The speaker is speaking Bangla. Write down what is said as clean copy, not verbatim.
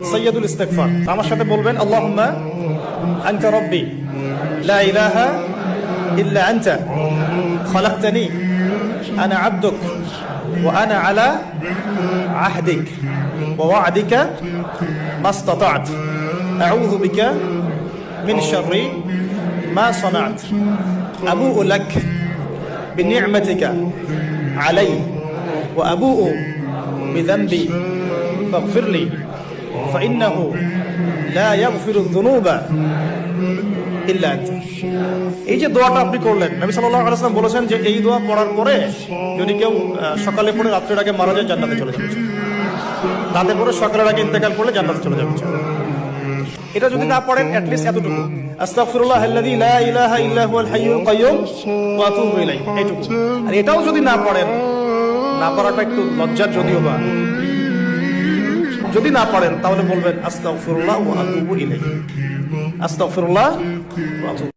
সাইয়্যিদুল ইস্তিগফার। আমার সাথে বলবেন আল্লাহুম্মা আনতা রাব্বি লা ইলাহা ইল্লা আনতা খালাকতানি আনা আবদুক ওয়া আনা আলা আহদিক ওয়া ওয়া'দিকা মাসতাতা'ত আউযু বিকা মিন শাররি মা সানা'ত আবু'ু লাক বিনি'মাতিকা আলাইয়া ওয়া আবু'ু বিযানবি ফাগফিরলি ফাইন্নাহু লা ইয়াগফিরুয যুনুবা ইল্লা আনতা। এই যে দোয়াটা আপনি করলেন, নবী সাল্লাল্লাহু আলাইহি ওয়াসাল্লাম বলেছেন যে এই দোয়া পড়ার পরে যদি কেউ সকালে পড়ে রাত্রের আগে মারা যায় জান্নাতে চলে যাবে, রাতে পড়ে সকালের আগে ইন্তেকাল করলে জান্নাতে চলে যাবে। এটা যদি না পড়েন অ্যাটলিস্ট এতটুকু আস্তাগফিরুল্লাহাল্লাযী লা ইলাহা ইল্লা হুয়াল হাইয়ুল কাইয়্যুম ওয়া আতুবু ইলাইহি, এইটুকু। আর এটাও যদি না পড়েন, না পড়াটা একটু লজ্জার যদিও বা, যদি না পারেন তাহলে বলবেন আস্তাগফিরুল্লাহ ওয়া আতুবু ইলাইহি, আস্তাগফিরুল্লাহ ওয়া আতুবু।